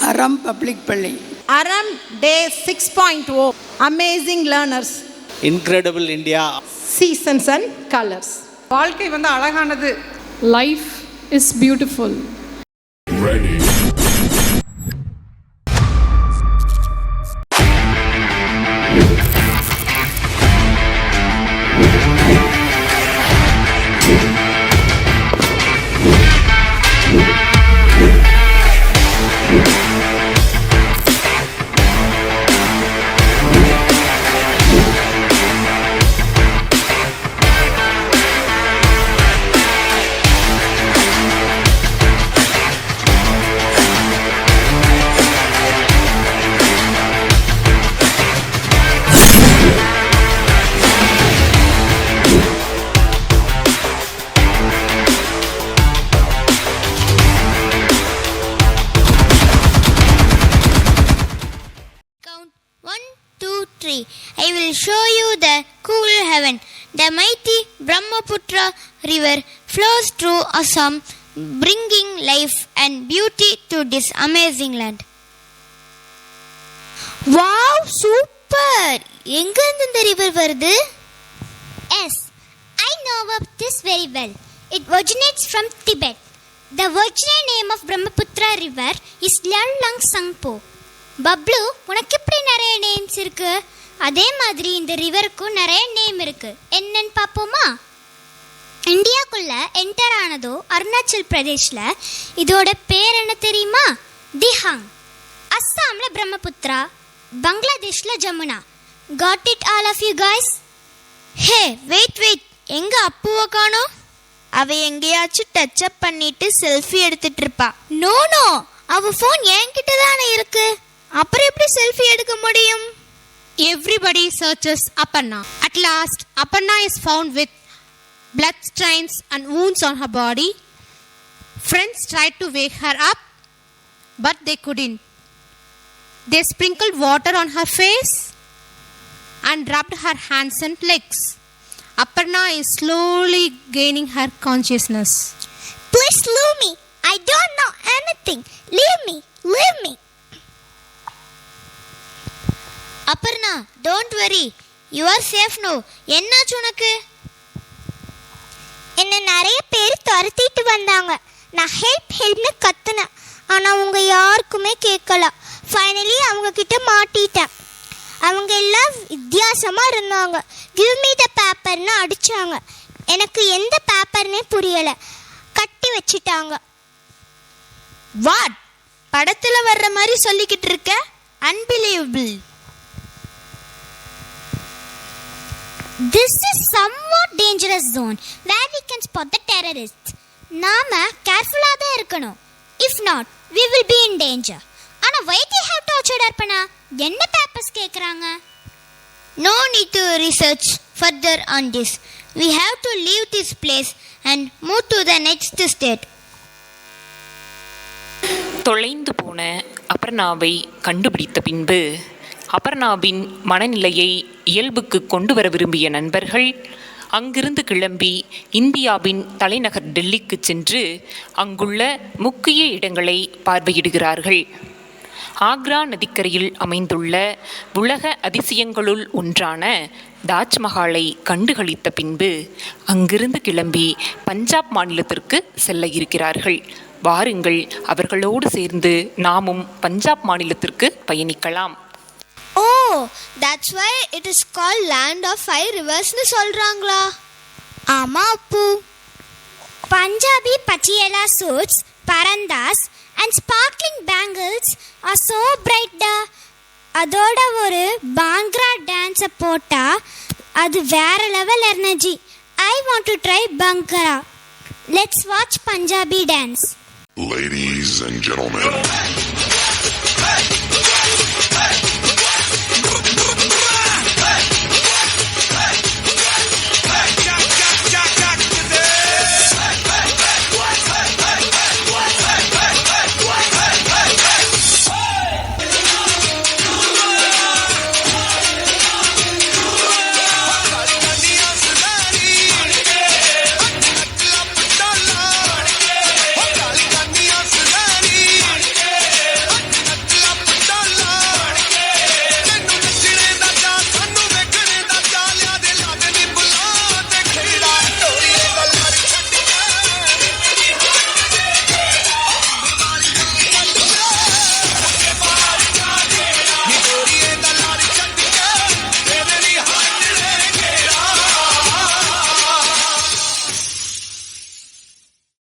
அறம் பப்ளிக் பள்ளி. அறம் டே 6.0 amazing learners, incredible India, seasons and colours. வாழ்க்கை அழகானது. Life is beautiful. Ready. I will show you the cool heaven. The mighty Brahmaputra river flows through Assam, bringing life and beauty to this amazing land. Wow, super! எங்க இந்த river வருது? Yes, I know of this very well. It originates from Tibet. The original name of Brahmaputra river is Lerlang Sangpo. Bablu, உனக்கு எப்படி நிறைய names இருக்கு? அதே மாதிரி இந்த ரிவருக்கும் நிறைய நேம் இருக்கு. என்னன்னு பார்ப்போமா? இந்தியாக்குள்ள என்டர் ஆனதோ அருணாச்சல் பிரதேஷ்ல. இதோட பேர் என்ன தெரியுமா? திஹாங். அஸ்ஸாம்ல பிரம்மபுத்திரா, பங்களாதேஷ்ல Jamuna. Got it all of you guys? Hey, wait, எங்க அப்புவை காணோம்? அவ எங்கேயாச்சும் டச் அப் பண்ணிட்டு செல்ஃபி எடுத்துட்டு இருப்பா. நோ, அவ ஃபோன் என்கிட்ட தானே இருக்கு. அப்புறம் எப்படி செல்ஃபி எடுக்க முடியும்? Everybody searches Aparna. At last, Aparna is found with blood stains and wounds on her body. Friends tried to wake her up, but they couldn't. They sprinkled water on her face and rubbed her hands and legs. Aparna is slowly gaining her consciousness. Please leave me. I don't know anything. Leave me. Aparna, don't worry. You are safe now. என்னாச்சு உனக்கு? என்ன நிறைய பேர் துரத்திட்டு வந்தாங்க. நான் ஹெல்ப்னு கத்துனேன். ஆனால் அவங்க யாருக்குமே கேட்கல. ஃபைனலி அவங்க கிட்ட மாட்டிட்டேன். அவங்க எல்லாம் வித்தியாசமாக இருந்தாங்க. கிவ் மீ த பேப்பர்னு அடித்தாங்க. எனக்கு எந்த பேப்பர்னே புரியலை. கட்டி வச்சிட்டாங்க. வாட்? படத்தில் வர்ற மாதிரி சொல்லிக்கிட்டு இருக்க? Unbelievable. This is somewhat dangerous zone where we can spot the terrorists. நாம கேர்ஃபுல்லா தான் இருக்கணும். If not, we will be in danger. ஆனா why they have tortured Arpana? என்ன பேப்பர்ஸ் கேக்குறாங்க? No need to research further on this. We have to leave this place and move to the next state. தொலைந்து போன அபர்ணாவை கண்டுபிடித்த பின்பு அபர்ணாவின் மனநிலையை இயல்புக்கு கொண்டு வர விரும்பிய நண்பர்கள் அங்கிருந்து கிளம்பி இந்தியாவின் தலைநகர் டெல்லிக்கு சென்று அங்குள்ள முக்கிய இடங்களை பார்வையிடுகிறார்கள். ஆக்ரா நதிக்கரையில் அமைந்துள்ள உலக அதிசயங்களுள் ஒன்றான தாஜ்மஹாலை கண்டுகளித்த பின்பு அங்கிருந்து கிளம்பி பஞ்சாப் மாநிலத்திற்கு செல்ல இருக்கிறார்கள். வாருங்கள், அவர்களோடு சேர்ந்து நாமும் பஞ்சாப் மாநிலத்திற்கு பயணிக்கலாம். Oh, that's why it is called land of five rivers னு சொல்றாங்களா? ஆமா அப்பு. Punjabi Patiala suits, parandas and sparkling bangles are so bright da. அதோட ஒரு பாங்க்ரா டான்ஸ் போட்டா அது வேற level energy. I want to try Bhangra. Let's watch Punjabi dance. Ladies and gentlemen,